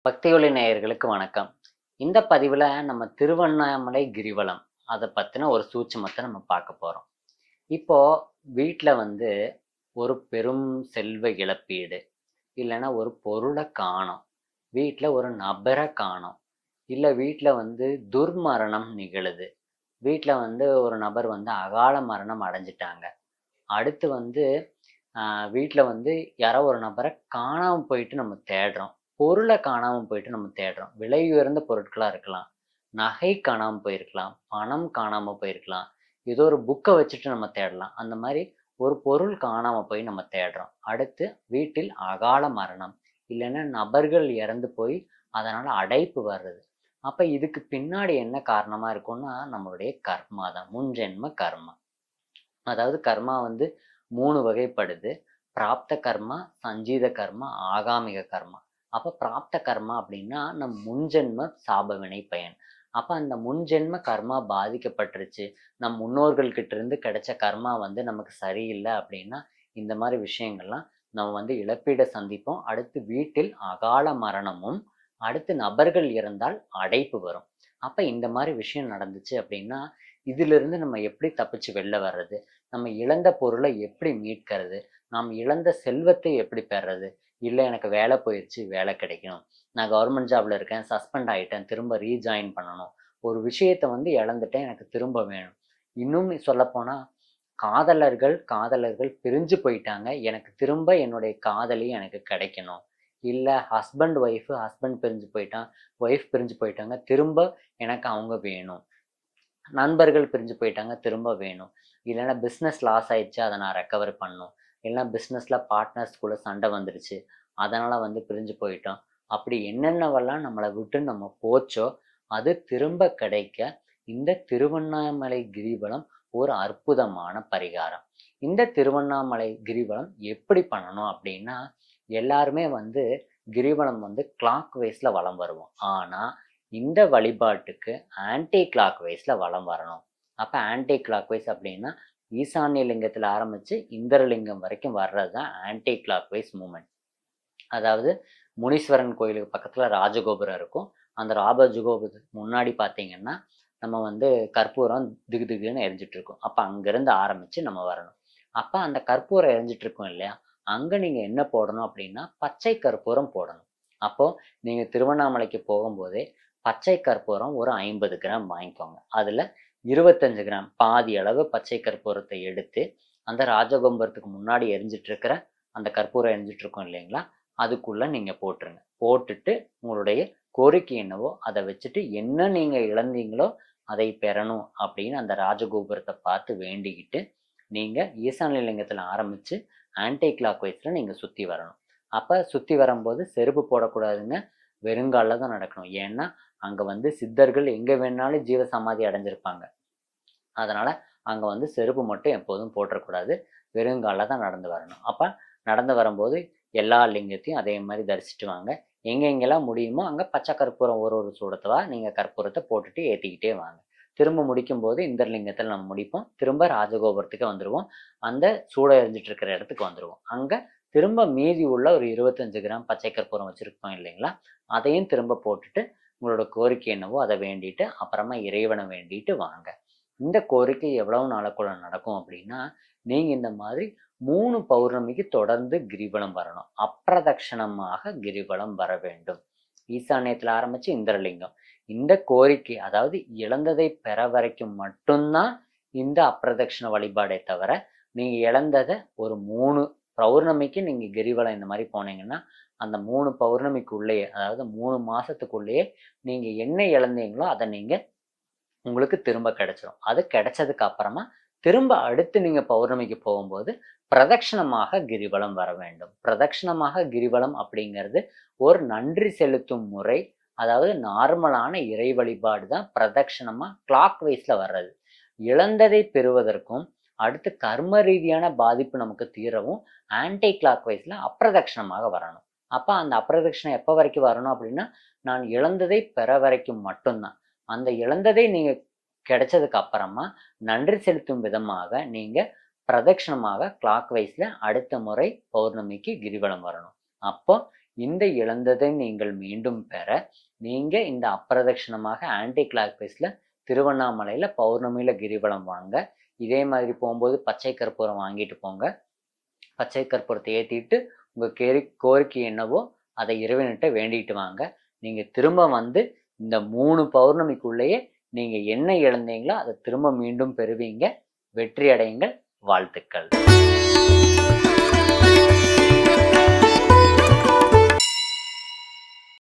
பக்தியொலி நேயர்களுக்கு வணக்கம். இந்த பதிவுல நம்ம திருவண்ணாமலை கிரிவலம் அத பத்தின ஒரு சூட்சுமத்த நம்ம பார்க்க போறோம். இப்போ வீட்ல வந்து ஒரு பெரும் செல்வ இழப்பீடு, இல்லன்னா ஒரு பொருள காணோம். வீட்ல ஒரு நபர காணோம். இல்ல வீட்ல வந்து துர்மரணம் நிகழுது. வீட்ல வந்து ஒரு நபர் வந்து அகால மரணம் அடைஞ்சுட்டாங்க. அடுத்து வந்து வீட்ல வந்து யாரோ ஒரு நபர காணாம போயிட்டு நம்ம தேடுறோம். பொருள காணாம போயிட்டு நம்ம தேடுறோம். விலை உயர்ந்த பொருட்களா இருக்கலாம். நகை காணாம போயிருக்கலாம். பணம் காணாம போயிருக்கலாம். ஏதோ ஒரு புக்க வச்சுட்டு நம்ம தேடலாம். அந்த மாரி ஒரு பொருள் காணாம போய் நம்ம தேடுறோம். அடுத்து வீட்டில் அகால மரணம். இல்லன்னா நபர்கள் இறந்து போய் அதனால அடைப்பு வர்றது. அப்ப இதுக்கு பின்னாடி என்ன காரணமா இருக்கும்னா, நம்மளுடைய கர்மா தான். முன்ஜென்ம கர்மா. அதாவது கர்மா வந்து 3 வகைப்படுது. பிராப்த கர்மா, சஞ்சீத கர்மா, ஆகாமிக கர்மா. அப்ப பிராப்த கர்மா அப்படின்னா, நம் முன்ஜென்ம சாப வினை பயன். அப்ப அந்த முன்ஜென்ம கர்மா பாதிக்கப்பட்டுருச்சு. நம் முன்னோர்கள் கிட்ட இருந்து கிடைச்ச கர்மா வந்து நமக்கு சரியில்ல அப்படின்னா, இந்த மாரி விஷயங்கள்லாம் நம்ம வந்து இழப்பீட சந்திப்போம். அடுத்து வீட்டில் அகால மரணமும், அடுத்து நபர்கள் இறந்தால் அடைப்பு வரும். அப்ப இந்த மாரி விஷயம் நடந்துச்சு அப்படின்னா, இதிலிருந்து நம்ம எப்படி தப்பிச்சு வெளில வர்றது? நம்ம இழந்த பொருளை எப்படி மீட்கிறது? நாம் இழந்த செல்வத்தை எப்படி பெறுறது? இல்ல எனக்கு வேலை போயிருச்சு, வேலை கிடைக்கணும். நான் கவர்மெண்ட் ஜாப்ல இருக்கேன், சஸ்பெண்ட் ஆயிட்டேன், திரும்ப ரீஜாயின் பண்ணணும். ஒரு விஷயத்த வந்து இழந்துட்டேன், எனக்கு திரும்ப வேணும். இன்னும் சொல்லப்போனா, காதலர்கள் பிரிஞ்சு போயிட்டாங்க. எனக்கு திரும்ப என்னுடைய காதலி எனக்கு கிடைக்கணும். இல்ல ஹஸ்பண்ட் பிரிஞ்சு போயிட்டான், ஒய்ஃப் பிரிஞ்சு போயிட்டாங்க. திரும்ப எனக்கு அவங்க வேணும். நண்பர்கள் பிரிஞ்சு போயிட்டாங்க, திரும்ப வேணும். இல்லைன்னா பிஸ்னஸ் லாஸ் ஆயிடுச்சு, அதை நான் ரெக்கவர் பண்ணணும். இல்லைன்னா பிஸ்னஸ்ல பார்ட்னர்ஸ்குள்ள சண்டை வந்துருச்சு, அதனால வந்து பிரிஞ்சு போயிட்டோம். அப்படி என்னென்னவெல்லாம் நம்மளை விட்டு நம்ம போச்சோ அது திரும்ப கிடைக்க இந்த திருவண்ணாமலை கிரிவலம் ஒரு அற்புதமான பரிகாரம். இந்த திருவண்ணாமலை கிரிவலம் எப்படி பண்ணணும் அப்படின்னா, எல்லாருமே வந்து கிரிவலம் வந்து கிளாக் வைஸ்ல வலம் வருவோம். ஆனா இந்த வழிபாட்டுக்கு ஆன்டி கிளாக் வைஸ்ல வலம் வரணும். அப்ப ஆன்டி கிளாக் வைஸ் அப்படின்னா, ஈசான்ய லிங்கத்துல ஆரம்பிச்சு இந்திரலிங்கம் வரைக்கும் வர்றது தான் ஆன்டி கிளாக் வைஸ் மூமெண்ட். அதாவது முனீஸ்வரன் கோயிலுக்கு பக்கத்துல ராஜகோபுரம் இருக்கும். அந்த ராஜகோபுரத்துக்கு முன்னாடி பார்த்தீங்கன்னா, நம்ம வந்து கற்பூரம் திகு திகுன்னு எரிஞ்சிட்டு இருக்கும். அப்ப அங்கிருந்து ஆரம்பிச்சு நம்ம வரணும். அப்ப அந்த கற்பூரம் எரிஞ்சிட்டு இருக்கும் இல்லையா? அங்க நீங்க என்ன போடணும் அப்படின்னா, பச்சை கற்பூரம் போடணும். அப்போ நீங்க திருவண்ணாமலைக்கு போகும்போதே பச்சை கற்பூரம் ஒரு 50 கிராம் வாங்கிக்கோங்க. அதுல 25 கிராம் பாதி அளவு பச்சை கற்பூரத்தை எடுத்து, அந்த ராஜகோபுரத்துக்கு முன்னாடி எரிஞ்சிட்டு இருக்கிற அந்த கற்பூரம் எரிஞ்சிட்டு இருக்கும் இல்லைங்களா? அதுக்குள்ள நீங்க போட்டுருங்க. போட்டுட்டு உங்களுடைய கோரிக்கை என்னவோ அதை வச்சுட்டு, என்ன நீங்க இழந்தீங்களோ அதை பெறணும் அப்படின்னு அந்த ராஜகோபுரத்தை பார்த்து வேண்டிக்கிட்டு, நீங்க ஈசான்ய லிங்கத்துல ஆரம்பிச்சு ஆன்டி கிளாக் வைஸ்ல நீங்க சுத்தி வரணும். அப்ப சுத்தி வரும்போது செருப்பு போடக்கூடாதுங்க. வெறுங்கால்ல தான் நடக்கணும். ஏன்னா அங்க வந்து சித்தர்கள் எங்க வேணாலும் ஜீவ சமாதி அடைஞ்சிருப்பாங்க. அதனால அங்க வந்து செருப்பு மட்டும் எப்போதும் போட்டுறக்கூடாது. வெறுங்கால்ல தான் நடந்து வரணும். அப்ப நடந்து வரும்போது எல்லா லிங்கத்தையும் அதே மாதிரி தரிசிட்டு வாங்க. எங்கெங்கெல்லாம் முடியுமோ அங்க பச்சை கற்பூரம் ஒரு ஒரு சூடத்தவா நீங்க கற்பூரத்தை போட்டுட்டு ஏத்திக்கிட்டே வாங்க. திரும்ப முடிக்கும்போது இந்திரலிங்கத்தில் நம்ம முடிப்போம். திரும்ப ராஜகோபுரத்துக்கு வந்துருவோம். அந்த சூட எரிஞ்சிட்டு இருக்கிற இடத்துக்கு வந்துருவோம். அங்க திரும்ப மீதி உள்ள ஒரு 25 கிராம் பச்சை கற்பூரம் வச்சிருப்போம் இல்லைங்களா? அதையும் திரும்ப போட்டுட்டு உங்களோட கோரிக்கை என்னவோ அதை வேண்டிட்டு அப்புறமா இறைவனை வேண்டிட்டு வாங்க. இந்த கோரிக்கை எவ்வளவு நாளுக்குள்ள நடக்கும் அப்படின்னா, நீங்க இந்த மாதிரி 3 பௌர்ணமிக்கு தொடர்ந்து கிரிவலம் வரணும். அப்பிரதட்சணமாக கிரிவலம் வர வேண்டும். ஈசான்யத்துல ஆரம்பிச்சு இந்திரலிங்கம். இந்த கோரிக்கை, அதாவது இழந்ததை பெற வரைக்கும் மட்டும்தான் இந்த அப்பிரதட்சண வழிபாடே தவிர, நீங்க இழந்தத ஒரு 3 பௌர்ணமிக்கு நீங்க கிரிவலம் இந்த மாதிரி போனீங்கன்னா, அந்த 3 பௌர்ணமிக்குள்ளேயே, அதாவது 3 மாசத்துக்குள்ளேயே நீங்க என்ன இழந்தீங்களோ அதை நீங்க உங்களுக்கு திரும்ப கிடைச்சிரும். அது கிடைச்சதுக்கு அப்புறமா திரும்ப அடுத்து நீங்க பௌர்ணமிக்கு போகும்போது பிரதட்சணமாக கிரிவலம் வர வேண்டும். பிரதட்சணமாக கிரிவலம் அப்படிங்கிறது ஒரு நன்றி செலுத்தும் முறை. அதாவது நார்மலான இறை வழிபாடு தான் பிரதட்சணமா கிளாக் வைஸ்ல வர்றது. இழந்ததை பெறுவதற்கும் அடுத்து கர்ம ரீதியான பாதிப்பு நமக்கு தீரவும் ஆன்டி கிளாக் வைஸ்ல அப்பிரதட்சணமாக வரணும். அப்ப அந்த அப்பிரதட்சணம் எப்ப வரைக்கும் வரணும் அப்படின்னா, நான் இழந்ததை பெற வரைக்கும் மட்டும்தான். அந்த இழந்ததை நீங்க கிடைச்சதுக்கு அப்புறமா நன்றி செலுத்தும் விதமாக நீங்க பிரதட்சணமாக கிளாக் வைஸ்ல அடுத்த முறை பௌர்ணமிக்கு கிரிவலம் வரணும். அப்போ இந்த இழந்ததை நீங்கள் மீண்டும் பெற நீங்க இந்த அப்பிரதட்சணமாக ஆன்டி கிளாக் வைஸ்ல திருவண்ணாமலையில பௌர்ணமியில கிரிவலம் வாங்க. இதே மாதிரி போகும்போது பச்சை கற்பூரம் வாங்கிட்டு போங்க. பச்சை கற்பூரத்தை ஏற்றிட்டு உங்கள் கோரிக்கை என்னவோ அதை இறைவன்கிட்ட வேண்டிட்டு வாங்க. நீங்கள் திரும்ப வந்து இந்த 3 பௌர்ணமிக்குள்ளேயே நீங்கள் என்ன இழந்தீங்களோ அதை திரும்ப மீண்டும் பெறுவீங்க. வெற்றி அடையுங்கள். வாழ்த்துக்கள்.